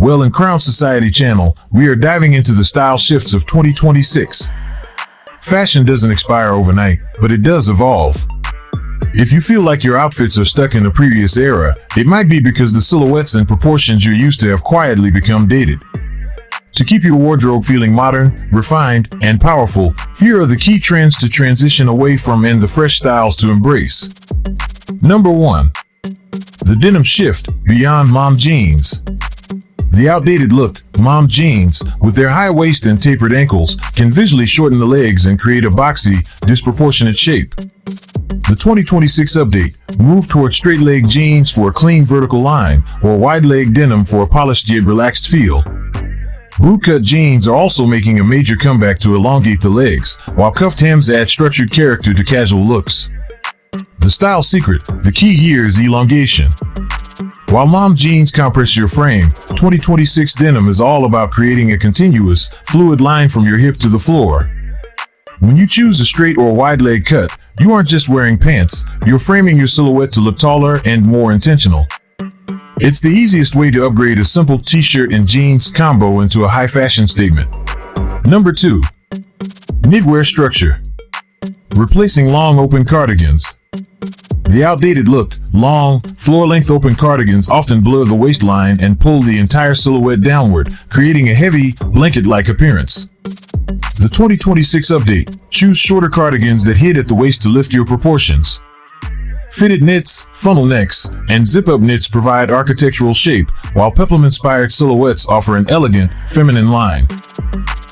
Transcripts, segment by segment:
Well, in Crown Society channel, we are diving into the style shifts of 2026. Fashion doesn't expire overnight, but it does evolve. If you feel like your outfits are stuck in the previous era, it might be because the silhouettes and proportions you're used to have quietly become dated. To keep your wardrobe feeling modern, refined, and powerful, here are the key trends to transition away from and the fresh styles to embrace. Number 1. The denim shift beyond mom jeans. The outdated look, mom jeans, with their high waist and tapered ankles, can visually shorten the legs and create a boxy, disproportionate shape. The 2026 update, move toward straight leg jeans for a clean vertical line, or wide leg denim for a polished yet relaxed feel. Bootcut jeans are also making a major comeback to elongate the legs, while cuffed hems add structured character to casual looks. The style secret, the key here is elongation. While mom jeans compress your frame, 2026 denim is all about creating a continuous, fluid line from your hip to the floor. When you choose a straight or wide leg cut, you aren't just wearing pants, you're framing your silhouette to look taller and more intentional. It's the easiest way to upgrade a simple t-shirt and jeans combo into a high fashion statement. Number 2. Knitwear structure. Replacing long open cardigans. The outdated look, long, floor-length open cardigans often blur the waistline and pull the entire silhouette downward, creating a heavy, blanket-like appearance. The 2026 update, choose shorter cardigans that hit at the waist to lift your proportions. Fitted knits, funnel necks, and zip-up knits provide architectural shape, while peplum-inspired silhouettes offer an elegant, feminine line.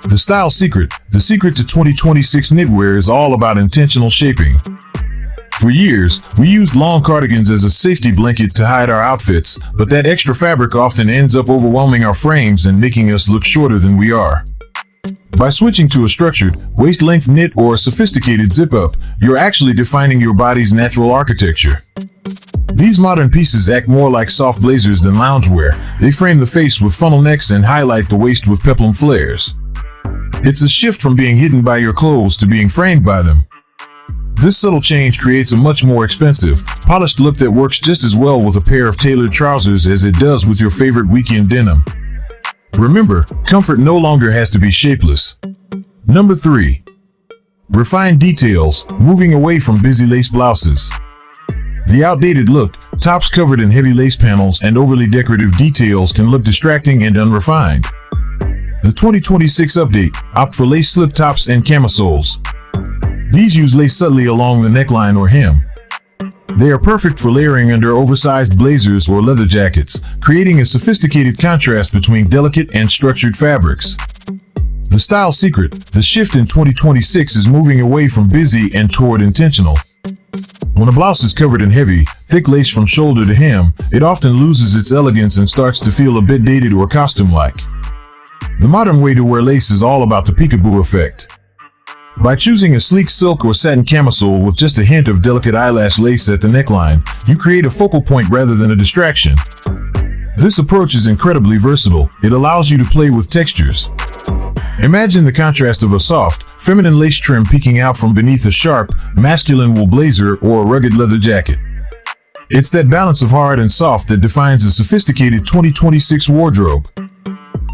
The style secret, the secret to 2026 knitwear is all about intentional shaping. For years, we used long cardigans as a safety blanket to hide our outfits, but that extra fabric often ends up overwhelming our frames and making us look shorter than we are. By switching to a structured, waist-length knit or a sophisticated zip-up, you're actually defining your body's natural architecture. These modern pieces act more like soft blazers than loungewear. They frame the face with funnel necks and highlight the waist with peplum flares. It's a shift from being hidden by your clothes to being framed by them. This subtle change creates a much more expensive, polished look that works just as well with a pair of tailored trousers as it does with your favorite weekend denim. Remember, comfort no longer has to be shapeless. Number 3. Refined details, moving away from busy lace blouses. The outdated look, tops covered in heavy lace panels and overly decorative details can look distracting and unrefined. The 2026 update, opt for lace slip tops and camisoles. These use lace subtly along the neckline or hem. They are perfect for layering under oversized blazers or leather jackets, creating a sophisticated contrast between delicate and structured fabrics. The style secret, the shift in 2026 is moving away from busy and toward intentional. When a blouse is covered in heavy, thick lace from shoulder to hem, it often loses its elegance and starts to feel a bit dated or costume-like. The modern way to wear lace is all about the peekaboo effect. By choosing a sleek silk or satin camisole with just a hint of delicate eyelash lace at the neckline, you create a focal point rather than a distraction. This approach is incredibly versatile. It allows you to play with textures. Imagine the contrast of a soft, feminine lace trim peeking out from beneath a sharp, masculine wool blazer or a rugged leather jacket. It's that balance of hard and soft that defines a sophisticated 2026 wardrobe.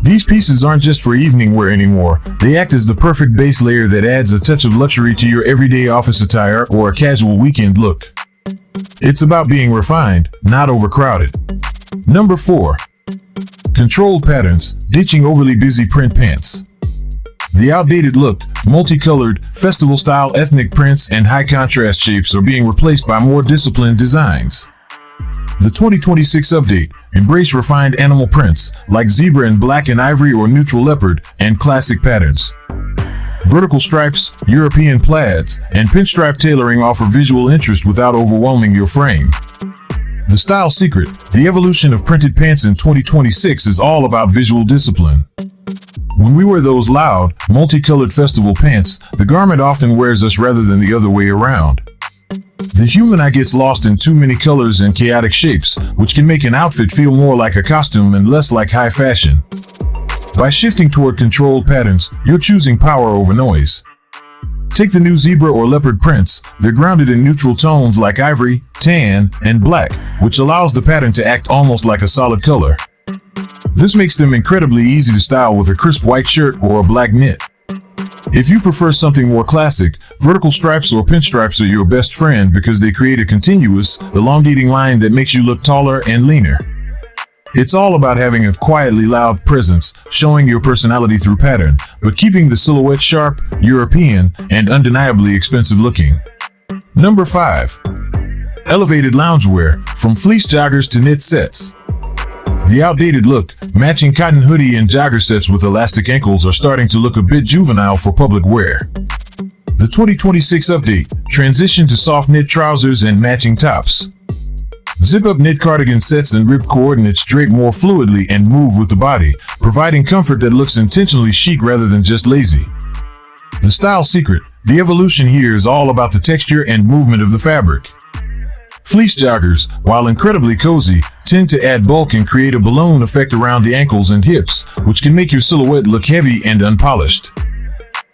These pieces aren't just for evening wear anymore, they act as the perfect base layer that adds a touch of luxury to your everyday office attire or a casual weekend look. It's about being refined, not overcrowded. Number 4. Controlled patterns, ditching overly busy print pants. The outdated look, multicolored, festival-style ethnic prints and high-contrast shapes are being replaced by more disciplined designs. The 2026 update, embrace refined animal prints, like zebra in black and ivory or neutral leopard, and classic patterns. Vertical stripes, European plaids, and pinstripe tailoring offer visual interest without overwhelming your frame. The style secret, the evolution of printed pants in 2026 is all about visual discipline. When we wear those loud, multicolored festival pants, the garment often wears us rather than the other way around. The human eye gets lost in too many colors and chaotic shapes, which can make an outfit feel more like a costume and less like high fashion. By shifting toward controlled patterns, you're choosing power over noise. Take the new zebra or leopard prints. They're grounded in neutral tones like ivory, tan, and black, which allows the pattern to act almost like a solid color. This makes them incredibly easy to style with a crisp white shirt or a black knit. If you prefer something more classic, vertical stripes or pinstripes are your best friend because they create a continuous, elongating line that makes you look taller and leaner. It's all about having a quietly loud presence, showing your personality through pattern, but keeping the silhouette sharp, European, and undeniably expensive looking. Number 5. Elevated loungewear, from fleece joggers to knit sets. The outdated look, matching cotton hoodie and jogger sets with elastic ankles are starting to look a bit juvenile for public wear. The 2026 update, transition to soft knit trousers and matching tops. Zip-up knit cardigan sets and ribbed coordinates drape more fluidly and move with the body, providing comfort that looks intentionally chic rather than just lazy. The style secret, the evolution here is all about the texture and movement of the fabric. Fleece joggers, while incredibly cozy, tend to add bulk and create a balloon effect around the ankles and hips, which can make your silhouette look heavy and unpolished.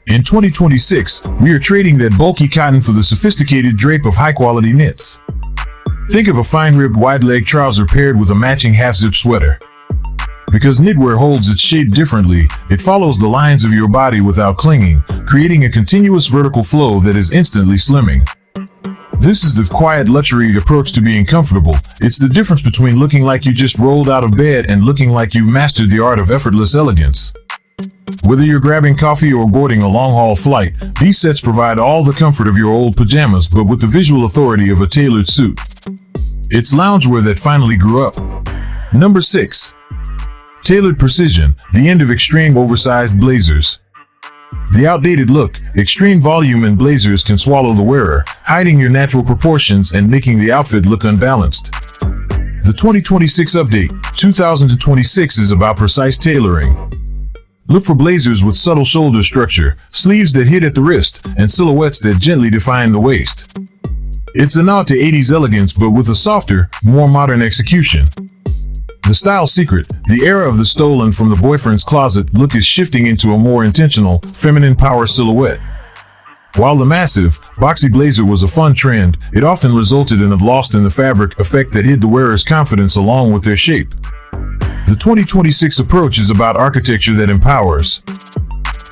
In 2026, we are trading that bulky cotton for the sophisticated drape of high-quality knits. Think of a fine-ribbed wide-leg trouser paired with a matching half-zip sweater. Because knitwear holds its shape differently, it follows the lines of your body without clinging, creating a continuous vertical flow that is instantly slimming. This is the quiet luxury approach to being comfortable. It's the difference between looking like you just rolled out of bed and looking like you've mastered the art of effortless elegance. Whether you're grabbing coffee or boarding a long-haul flight, these sets provide all the comfort of your old pajamas but with the visual authority of a tailored suit. It's loungewear that finally grew up. Number 6. Tailored precision, the end of extreme oversized blazers. The outdated look, extreme volume in blazers can swallow the wearer, hiding your natural proportions and making the outfit look unbalanced. The 2026 update, 2026, is about precise tailoring. Look for blazers with subtle shoulder structure, sleeves that hit at the wrist, and silhouettes that gently define the waist. It's a nod to 80s elegance but with a softer, more modern execution. The style secret, the era of the stolen from the boyfriend's closet look is shifting into a more intentional, feminine power silhouette. While the massive, boxy blazer was a fun trend, it often resulted in a lost in the fabric effect that hid the wearer's confidence along with their shape. The 2026 approach is about architecture that empowers.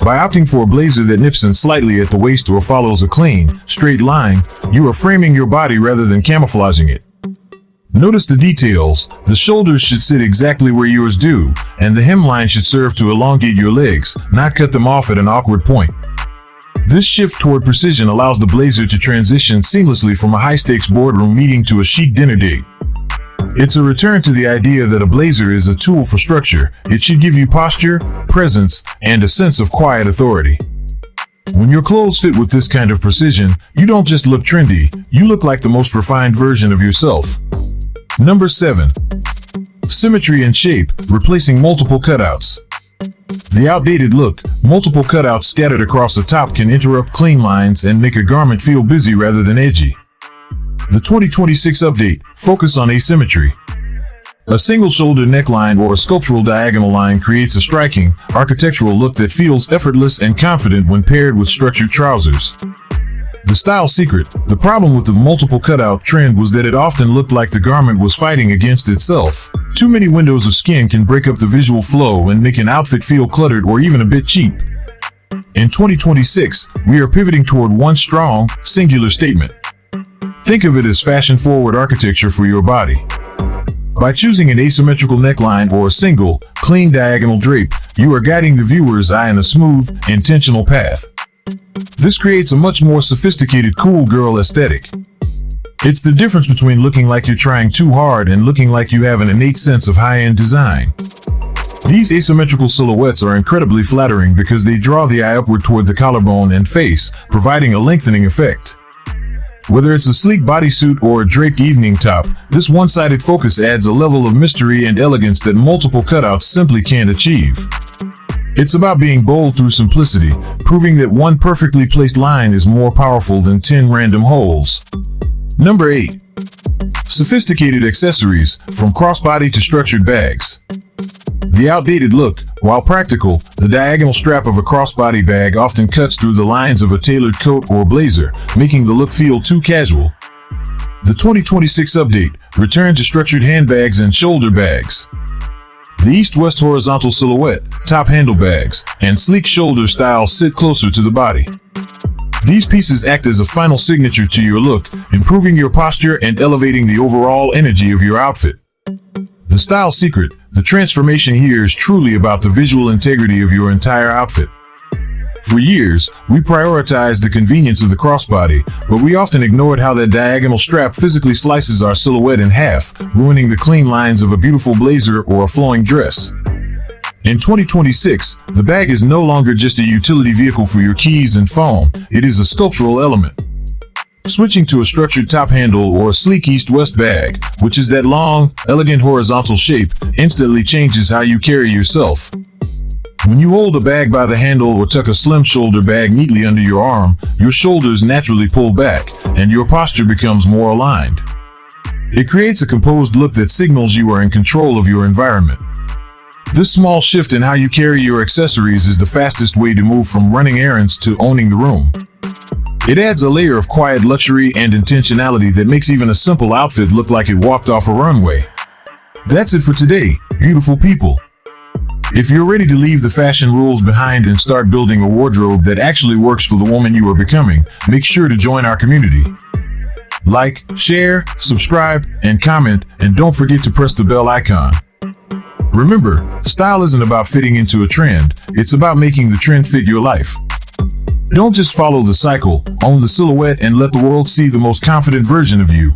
By opting for a blazer that nips in slightly at the waist or follows a clean, straight line, you are framing your body rather than camouflaging it. Notice the details. The shoulders should sit exactly where yours do, and the hemline should serve to elongate your legs, not cut them off at an awkward point. This shift toward precision allows the blazer to transition seamlessly from a high-stakes boardroom meeting to a chic dinner date. It's a return to the idea that a blazer is a tool for structure. It should give you posture, presence, and a sense of quiet authority. When your clothes fit with this kind of precision, you don't just look trendy, you look like the most refined version of yourself. Number 7. Symmetry and shape, replacing multiple cutouts. The outdated look, multiple cutouts scattered across the top can interrupt clean lines and make a garment feel busy rather than edgy. The 2026 update, focus on asymmetry. A single shoulder neckline or a sculptural diagonal line creates a striking, architectural look that feels effortless and confident when paired with structured trousers. The style secret, the problem with the multiple cutout trend was that it often looked like the garment was fighting against itself. Too many windows of skin can break up the visual flow and make an outfit feel cluttered or even a bit cheap. In 2026, we are pivoting toward one strong, singular statement. Think of it as fashion-forward architecture for your body. By choosing an asymmetrical neckline or a single, clean diagonal drape, you are guiding the viewer's eye in a smooth, intentional path. This creates a much more sophisticated cool girl aesthetic. It's the difference between looking like you're trying too hard and looking like you have an innate sense of high-end design. These asymmetrical silhouettes are incredibly flattering because they draw the eye upward toward the collarbone and face, providing a lengthening effect. Whether it's a sleek bodysuit or a draped evening top, this one-sided focus adds a level of mystery and elegance that multiple cutouts simply can't achieve. It's about being bold through simplicity, proving that one perfectly placed line is more powerful than 10 random holes. Number 8. Sophisticated accessories, from crossbody to structured bags. The outdated look, while practical, the diagonal strap of a crossbody bag often cuts through the lines of a tailored coat or blazer, making the look feel too casual. The 2026 update, return to structured handbags and shoulder bags. The east-west horizontal silhouette, top handle bags, and sleek shoulder styles sit closer to the body. These pieces act as a final signature to your look, improving your posture and elevating the overall energy of your outfit. The style secret, the transformation here is truly about the visual integrity of your entire outfit. For years, we prioritized the convenience of the crossbody, but we often ignored how that diagonal strap physically slices our silhouette in half, ruining the clean lines of a beautiful blazer or a flowing dress. In 2026, the bag is no longer just a utility vehicle for your keys and phone, it is a sculptural element. Switching to a structured top handle or a sleek east-west bag, which is that long, elegant horizontal shape, instantly changes how you carry yourself. When you hold a bag by the handle or tuck a slim shoulder bag neatly under your arm, your shoulders naturally pull back, and your posture becomes more aligned. It creates a composed look that signals you are in control of your environment. This small shift in how you carry your accessories is the fastest way to move from running errands to owning the room. It adds a layer of quiet luxury and intentionality that makes even a simple outfit look like it walked off a runway. That's it for today, beautiful people. If you're ready to leave the fashion rules behind and start building a wardrobe that actually works for the woman you are becoming, make sure to join our community. Like, share, subscribe, and comment, and don't forget to press the bell icon. Remember, style isn't about fitting into a trend, it's about making the trend fit your life. Don't just follow the cycle, own the silhouette, and let the world see the most confident version of you.